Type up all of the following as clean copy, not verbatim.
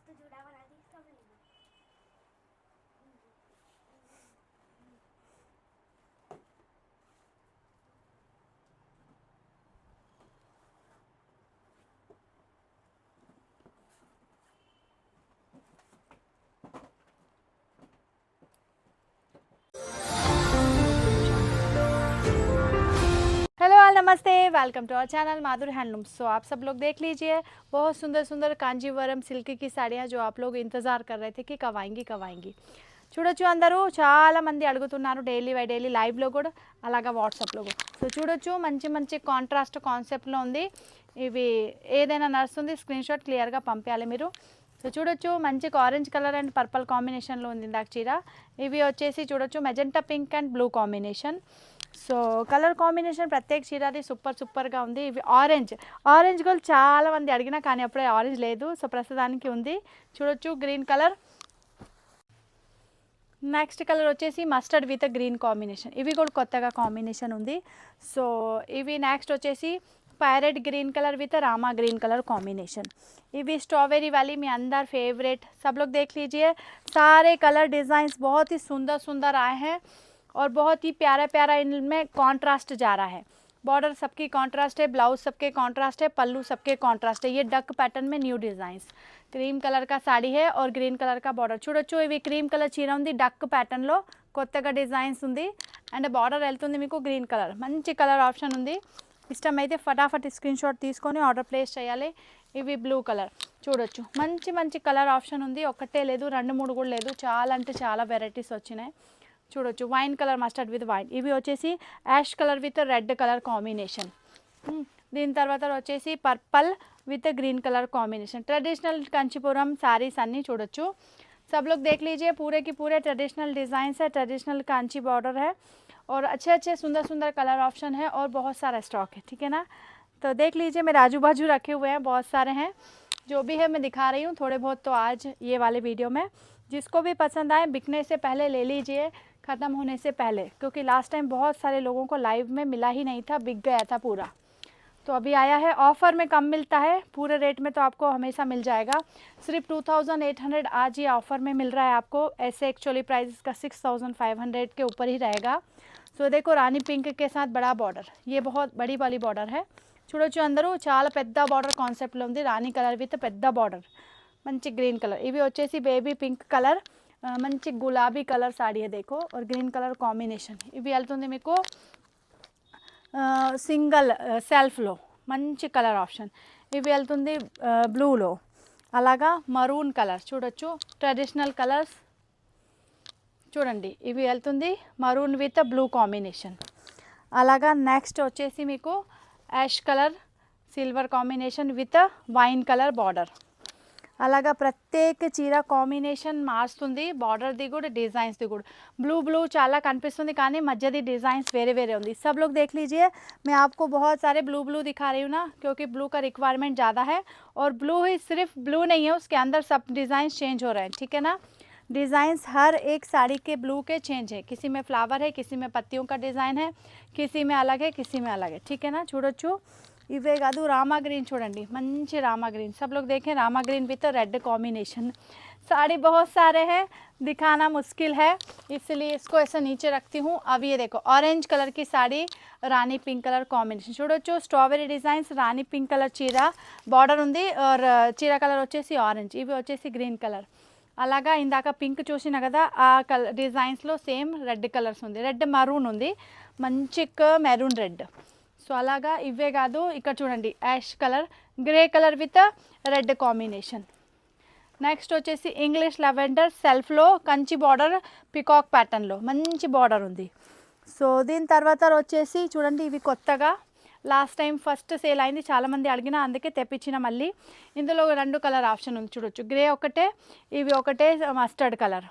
तो जुड़ा बना दी सब लेना। हेलो ऑल, नमस्ते, welcome to our channel Madhuri handlooms. So आप सब लोग देख लीजिए बहुत सुंदर सुंदर कांजीवरम सिल्क की साड़ियाँ जो आप लोग इंतज़ार कर रहे थे कि कब आएंगी చూడొచ్చు అందరూ చాలా మంది అడుగుతున్నారు డైలీ బై డైలీ లైవ్లో కూడా అలాగా వాట్సాప్లో కూడా. సో చూడొచ్చు మంచి మంచి కాంట్రాస్ట్ కాన్సెప్ట్లో ఉంది. ఇవి ఏదైనా నడుస్తుంది స్క్రీన్ షాట్ క్లియర్గా పంపించాలి మీరు. సో చూడొచ్చు మంచి ఆరెంజ్ కలర్ అండ్ పర్పల్ కాంబినేషన్లో ఉంది ఇందాక చీర. ఇవి వచ్చేసి చూడొచ్చు magenta pink and blue combination. So colour combination ప్రత్యేక చీరది సూపర్గా ఉంది. ఇవి ఆరెంజ్ గోల్డ్ చాలా మంది అడిగినా కానీ అప్పుడే ఆరెంజ్ లేదు. సో ప్రస్తుతానికి ఉంది. చూడొచ్చు గ్రీన్ కలర్. నెక్స్ట్ కలర్ వచ్చేసి మస్టర్డ్ విత్ గ్రీన్ కాంబినేషన్. ఇవి కూడా కొత్తగా కాంబినేషన్ ఉంది. సో ఇవి నెక్స్ట్ వచ్చేసి parrot green colour with Rama green colour combination. ये स्ट्रॉबेरी वाली में अंदर फेवरेट सब लोग देख लीजिए. सारे कलर डिज़ाइंस बहुत ही सुंदर सुंदर आए हैं और बहुत ही प्यारा प्यारा इनमें कॉन्ट्रास्ट जा रहा है. बॉर्डर सबकी कॉन्ट्रास्ट है, ब्लाउज सबके कॉन्ट्रास्ट है, पल्लू सबके कॉन्ट्रास्ट है. ये डक पैटर्न में न्यू डिज़ाइंस. क्रीम कलर का साड़ी है और ग्रीन कलर का बॉर्डर. చూడొచ్చు ఇవి క్రీమ్ కలర్ చీర ఉంది, డక్ ప్యాటర్న్లో కొత్తగా డిజైన్స్ ఉంది. అండ్ బార్డర్ వెళ్తుంది మీకు గ్రీన్ కలర్. మంచి కలర్ ఆప్షన్ ఉంది. ఇష్టమైతే ఫటాఫట్ స్క్రీన్ షాట్ తీసుకొని ఆర్డర్ ప్లేస్ చేయాలి. ఇవి బ్లూ కలర్ చూడొచ్చు, మంచి మంచి కలర్ ఆప్షన్ ఉంది. ఒకటే లేదు, రెండు మూడు కూడా లేదు, చాలా అంటే చాలా వెరైటీస్ వచ్చినాయి. చూడొచ్చు wine colour mustard with wine. ఇవి వచ్చేసి ash colour with red colour combination. దీని తర్వాత వచ్చేసి purple with green colour combination. Traditional Kanchipuram saris अन्नी చూడొచ్చు. सब लोग देख लीजिए पूरे की पूरे ट्रेडिशनल डिज़ाइन है, ट्रेडिशनल कांची बॉर्डर है और अच्छे अच्छे सुंदर सुंदर कलर ऑप्शन है और बहुत सारा स्टॉक है. ठीक है ना. तो देख लीजिए मेरे आजू बाजू रखे हुए हैं, बहुत सारे हैं. जो भी है मैं दिखा रही हूँ थोड़े बहुत. तो आज ये वाले वीडियो में जिसको भी पसंद आए बिकने से पहले ले लीजिए, ख़त्म होने से पहले, क्योंकि लास्ट टाइम बहुत सारे लोगों को लाइव में मिला ही नहीं था, बिक गया था पूरा. तो अभी आया है, ऑफ़र में कम मिलता है, पूरे रेट में तो आपको हमेशा मिल जाएगा. सिर्फ 2800 आज ये ऑफ़र में मिल रहा है आपको. ऐसे एक्चुअली प्राइस इसका 6500 के ऊपर ही रहेगा. सो देखो रानी पिंक के साथ बड़ा बॉर्डर, ये बहुत बड़ी वाली बॉर्डर है. చూడొచ్చు అందరూ చాలా పెద్ద బార్డర్ కాన్సెప్ట్లో ఉంది. రాణి కలర్ విత్ పెద్ద బార్డర్, మంచి గ్రీన్ కలర్. ఇవి వచ్చేసి బేబీ పింక్ కలర్, మంచి గులాబీ కలర్ సాడీ है देखो और ग्रीन कलर కాంబినేషన్. ఇవి వెళ్తుంది మీకు సింగల్ సెల్ఫ్లో మంచి కలర్ ఆప్షన్. ఇవి వెళ్తుంది బ్లూలో, అలాగా మరూన్ కలర్ చూడొచ్చు. ట్రెడిషనల్ కలర్స్ చూడండి, ఇవి వెళ్తుంది మరూన్ విత్ బ్లూ కాంబినేషన్. అలాగా నెక్స్ట్ వచ్చేసి మీకు ash colour silver combination with wine colour border. అలాగా ప్రత్యేక చీర కాంబినేషన్ మారుస్తుంది. బార్డర్ది కూడా డిజైన్స్ది కూడా. ब्लू చాలా కనిపిస్తుంది కానీ మధ్యది డిజైన్స్ వేరే వేరే ఉంది. सब लोग देख लीजिए, मैं आपको बहुत सारे ब्लू दिखा रही हूँ ना, क्योंकि ब्लू का रिक्वायरमेंट ज़्यादा है. और ब्लू ही सिर्फ ब्लू नहीं है, उसके अंदर सब डिज़ाइन चेंज हो रहे हैं. ठीक है ना. डिज़ाइंस हर एक साड़ी के ब्लू के चेंज है. किसी में फ्लावर है, किसी में पत्तियों का डिज़ाइन है, किसी में अलग है, किसी में अलग है. ठीक है ना. చూడొచ్చు ఇవే కాదు, రామా గ్రీన్ చూడండి, మంచి రామా గ్రీన్. सब लोग देखें Rama green with red combination. Sari बहुत सारे हैं, दिखाना मुश्किल है, इसलिए इसको ऐसे नीचे रखती हूँ. अब ये देखो ऑरेंज कलर की साड़ी रानी पिंक कलर कॉम्बिनेशन. చూడొచ్చు స్ట్రాబెరీ డిజైన్స్, రాణి పింక్ కలర్ చీర బార్డర్ ఉంది. और చీర కలర్ వచ్చేసి ఆరెంజ్, ఇవి వచ్చేసి గ్రీన్ కలర్. అలాగా ఇందాక పింక్ చూసిన కదా, ఆ కలర్ డిజైన్స్లో సేమ్ రెడ్ కలర్స్ ఉంది. రెడ్ మరూన్ ఉంది, మంచి మెరూన్ రెడ్. సో అలాగా ఇవే కాదు, ఇక్కడ చూడండి ash colour grey colour with red combination. Next వచ్చేసి ఇంగ్లీష్ లెవెండర్ సెల్ఫ్లో కంచి బార్డర్ పికాక్ ప్యాటర్న్లో మంచి బార్డర్ ఉంది. సో దీని తర్వాత వచ్చేసి చూడండి, ఇవి కొత్తగా లాస్ట్ టైం ఫస్ట్ సేల్ అయింది, చాలామంది అడిగినా అందుకే తెప్పించిన మళ్ళీ. ఇందులో రెండు కలర్ ఆప్షన్ ఉంది చూడొచ్చు, గ్రే ఒకటే, ఇవి ఒకటే మస్టర్డ్ కలర్.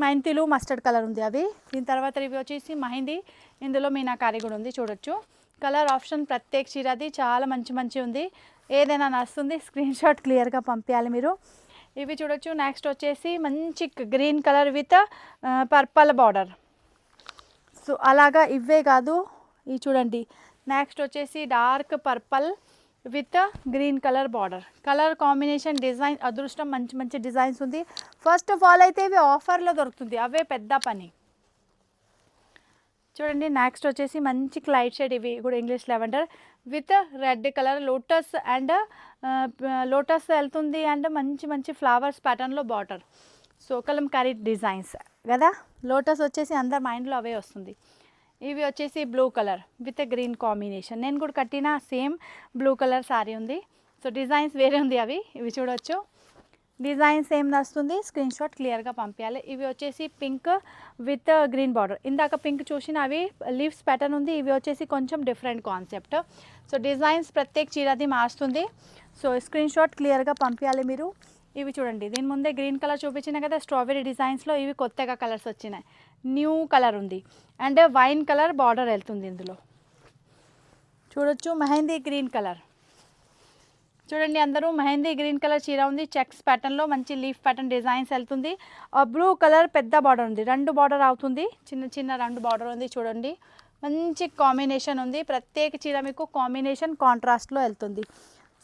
మెంతిలు మస్టర్డ్ కలర్ ఉంది అవి. దీని తర్వాత ఇవి వచ్చేసి మహిందీ, ఇందులో మీనాకారి కూడా ఉంది చూడొచ్చు. కలర్ ఆప్షన్ ప్రత్యేక చీరది చాలా మంచి మంచి ఉంది. ఏదైనా నడుస్తుంది, స్క్రీన్ షాట్ క్లియర్గా పంపించాలి మీరు. ఇవి చూడొచ్చు. నెక్స్ట్ వచ్చేసి మంచి green colour with purple border. So అలాగా ఇవే కాదు, ఇవి చూడండి. నెక్స్ట్ వచ్చేసి dark purple with green colour border. Colour combination design అదృష్టం, మంచి మంచి డిజైన్స్ ఉంది. ఫస్ట్ ఆఫ్ ఆల్ అయితే ఇవి ఆఫర్లో దొరుకుతుంది, అవే పెద్ద పని. చూడండి నెక్స్ట్ వచ్చేసి మంచి లైట్ షేడ్, ఇవి కూడా English lavender with red colour lotus and lotus వెళ్తుంది అండ్ మంచి మంచి ఫ్లవర్స్ ప్యాటర్న్లో బార్డర్. సో కలంకారీ డిజైన్స్ కదా, లోటస్ వచ్చేసి అందరి మైండ్లో అవే వస్తుంది. ఇవి వచ్చేసి blue colour with green combination. నేను కూడా కట్టిన సేమ్ బ్లూ కలర్ శారీ ఉంది. సో డిజైన్స్ వేరే ఉంది అవి, ఇవి చూడొచ్చు. డిజైన్ సేమ్ వస్తుంది, స్క్రీన్ షాట్ క్లియర్గా పంపించాలి. ఇవి వచ్చేసి పింక్ విత్ గ్రీన్ బార్డర్. ఇందాక పింక్ చూసిన అవి లీవ్స్ ప్యాటర్న్ ఉంది, ఇవి వచ్చేసి కొంచెం డిఫరెంట్ కాన్సెప్ట్. సో డిజైన్స్ ప్రత్యేక చీరది మారుస్తుంది. సో స్క్రీన్ షాట్ క్లియర్గా పంపించాలి మీరు. ఇవి చూడండి, దీని ముందే గ్రీన్ కలర్ చూపించిన కదా స్ట్రాబెరీ డిజైన్స్లో, ఇవి కొత్తగా కలర్స్ వచ్చినాయి, న్యూ కలర్ ఉంది అండ్ వైన్ కలర్ బార్డర్ వెళ్తుంది ఇందులో. చూడొచ్చు మెహందీ గ్రీన్ కలర్. చూడండి అందరూ మెహందీ గ్రీన్ కలర్ చీర ఉంది, చెక్స్ ప్యాటర్న్లో మంచి లీఫ్ ప్యాటర్న్ డిజైన్స్ వెళ్తుంది. బ్లూ కలర్ పెద్ద బార్డర్ ఉంది, 2 బార్డర్ అవుతుంది, చిన్న చిన్న 2 బార్డర్ ఉంది. చూడండి మంచి కాంబినేషన్ ఉంది, ప్రత్యేక చీర మీకు కాంబినేషన్ కాంట్రాస్ట్లో వెళ్తుంది.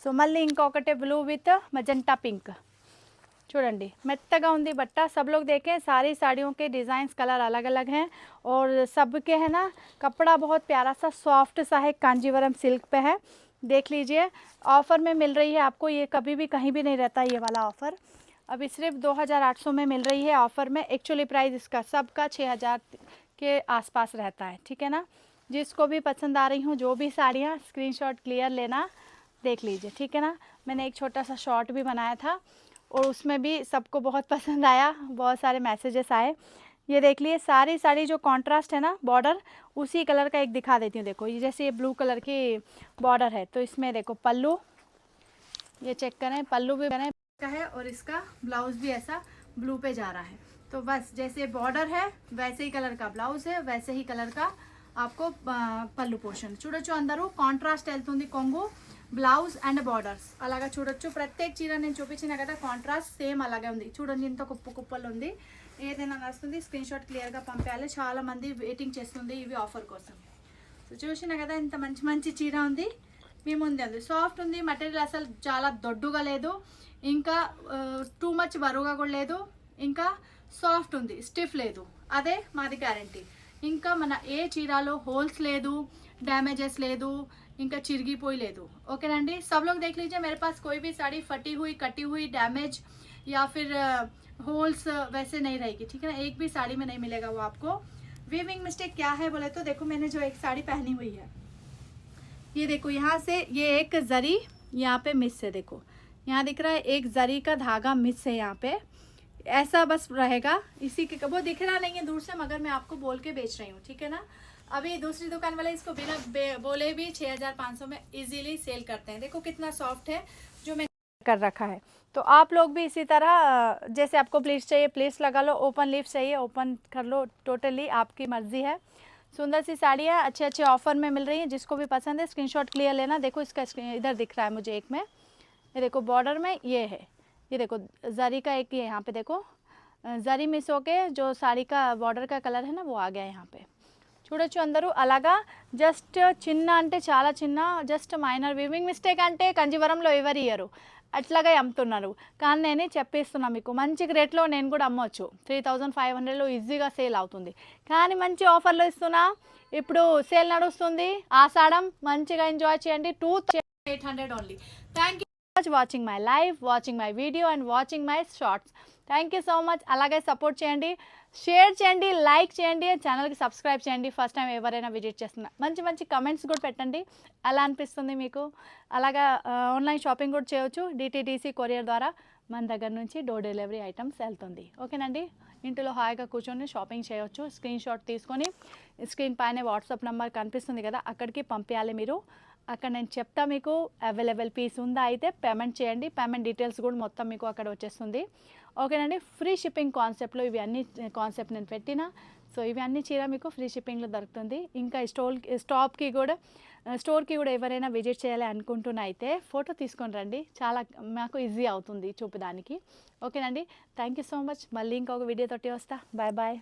సో మళ్ళీ ఇంకొకటి బ్లూ విత్ మజంటా పింక్. చూడండి మెత్తగా ఉంది बट्टा, सब लोग देखें सारी साड़ियों के डिज़ाइंस कलर अलग अलग हैं और सब के है ना कपड़ा बहुत प्यारा सा सॉफ्ट सा है, कांजीवरम सिल्क पे है, देख लीजिए. ऑफ़र में मिल रही है आपको, ये कभी भी कहीं भी नहीं रहता ये वाला ऑफ़र. अभी सिर्फ 2800 में मिल रही है ऑफ़र में. एक्चुअली प्राइस इसका सबका 6000 के आसपास रहता है, ठीक है ना. जिसको भी पसंद आ रही हूँ जो भी साड़ियाँ, स्क्रीनशॉट क्लियर लेना, देख लीजिए, ठीक है ना. मैंने एक छोटा सा शॉर्ट भी बनाया था और उसमें भी सबको बहुत पसंद आया, बहुत सारे मैसेजेस आए. ये देख लिए सारी साड़ी जो कॉन्ट्रास्ट है ना बॉर्डर, उसी कलर का एक दिखा देती हूँ. देखो ये जैसे ये ब्लू कलर की बॉर्डर है, तो इसमें देखो पल्लू, ये चेक करें, पल्लू भी बने का है और इसका ब्लाउज भी ऐसा ब्लू पे जा रहा है. तो बस जैसे बॉर्डर है वैसे ही कलर का ब्लाउज है, वैसे ही कलर का आपको పళ్ళు పోర్షన్. చూడొచ్చు అందరూ కాంట్రాస్ట్ వెళ్తుంది, కొంగు బ్లౌజ్ అండ్ బార్డర్స్ అలాగా చూడొచ్చు. ప్రత్యేక చీర నేను చూపించిన కదా కాంట్రాస్ట్ సేమ్ అలాగే ఉంది. చూడండి ఇంత కుప్పు కుప్పలు ఉంది, ఏదైనా నడుస్తుంది. స్క్రీన్ షాట్ క్లియర్గా పంపించాలి, చాలా మంది వెయిటింగ్ చేస్తుంది ఇవి ఆఫర్ కోసం. సో చూసిన కదా ఇంత మంచి మంచి చీర ఉంది మీ ముందే ఉంది, సాఫ్ట్ ఉంది, మెటీరియల్ అసలు చాలా దొడ్డుగా లేదు, ఇంకా టూ మచ్ బరువుగా కూడా లేదు, ఇంకా సాఫ్ట్ ఉంది, స్టిఫ్ లేదు, అదే మాది గ్యారంటీ. ఇంకా మన ఏ చీరలో హోల్స్ లేదు, డ్యామేजेस లేదు, इनका चिरगी पोई ले दो. ओके ना, सब लोग देख लीजिए मेरे पास कोई भी साड़ी फटी हुई, कटी हुई, डैमेज या फिर होल्स वैसे नहीं रहेगी, ठीक है ना. एक भी साड़ी में नहीं मिलेगा वो आपको. वीविंग मिस्टेक क्या है बोले तो देखो मैंने जो एक साड़ी पहनी हुई है, ये देखो यहाँ से ये एक जरी यहाँ पे मिस है, देखो यहाँ दिख रहा है एक जरी का धागा मिस है यहाँ पे, ऐसा बस रहेगा. इसी के वो दिख रहा नहीं है दूर से, मगर मैं आपको बोल के बेच रही हूँ, ठीक है ना. अभी दूसरी दुकान वाले इसको बिना बोले भी 6500 में इजीली सेल करते हैं. देखो कितना सॉफ्ट है जो मैं कर रखा है. तो आप लोग भी इसी तरह जैसे आपको प्लीट्स चाहिए प्लीट्स लगा लो, ओपन लीफ चाहिए ओपन कर लो, टोटली आपकी मर्जी है. सुंदर सी साड़ियाँ अच्छे अच्छे ऑफर में मिल रही हैं, जिसको भी पसंद है स्क्रीनशॉट क्लियर लेना. देखो इसका इधर दिख रहा है मुझे एक में, ये देखो बॉर्डर में ये है, ये देखो जरी का एक, ये यहाँ पे देखो जरी मिस होके जो साड़ी का बॉर्डर का कलर है ना वो आ गया यहाँ पे. చూడొచ్చు అందరూ అలాగా. జస్ట్ చిన్న అంటే చాలా చిన్న, జస్ట్ మైనర్ వీవింగ్ మిస్టేక్ అంటే కంజీవరంలో ఎవరు ఇయ్యరు, అట్లాగే అమ్ముతున్నారు. కానీ నేను చెప్పేస్తున్నా మీకు మంచి రేట్లో నేను కూడా అమ్మవచ్చు, 3500లో ఈజీగా సేల్ అవుతుంది. కానీ మంచి ఆఫర్లో ఇస్తున్నా, ఇప్పుడు సేల్ నడుస్తుంది, ఆషాఢం, మంచిగా ఎంజాయ్ చేయండి. 2800 only. Thank you so much watching my live, watching my video and watching my shorts. Thank you so much. అలాగే సపోర్ట్ చేయండి, షేర్ చేయండి, లైక్ చేయండి, ఛానల్కి సబ్స్క్రైబ్ చేయండి. ఫస్ట్ టైం ఎవరైనా విజిట్ చేస్తున్నా మంచి మంచి కమెంట్స్ కూడా పెట్టండి, ఎలా అనిపిస్తుంది మీకు. అలాగా ఆన్లైన్ షాపింగ్ కూడా చేయొచ్చు, డిటీడీసీ కొరియర్ ద్వారా మన దగ్గర నుంచి డోర్ డెలివరీ ఐటమ్స్ వెళ్తుంది. ఓకేనండి, ఇంట్లో హాయిగా కూర్చొని షాపింగ్ చేయొచ్చు. స్క్రీన్ షాట్ తీసుకొని స్క్రీన్ పైన వాట్సాప్ నెంబర్ కనిపిస్తుంది కదా, అక్కడికి పంపించాలి మీరు. అక్కడ నేను చెప్తా మీకు అవైలబుల్ పీస్ ఉందా అయితే పేమెంట్ చేయండి, పేమెంట్ డీటెయిల్స్ కూడా మొత్తం మీకు అక్కడ వచ్చేస్తుంది. ఓకేనండి, ఫ్రీ షిప్పింగ్ కాన్సెప్ట్లో ఇవి అన్ని కాన్సెప్ట్ నేను పెట్టిన. సో ఇవి అన్ని చీర మీకు ఫ్రీ షిప్పింగ్లో దొరుకుతుంది. ఇంకా స్టోర్కి కూడా ఎవరైనా విజిట్ చేయాలి అనుకుంటున్నా అయితే ఫోటో తీసుకొని రండి, చాలా మాకు ఈజీ అవుతుంది చూపడానికి. ఓకేనండి, థ్యాంక్ యూ సో మచ్. మళ్ళీ ఇంకొక వీడియో తోటి వస్తా. Bye bye.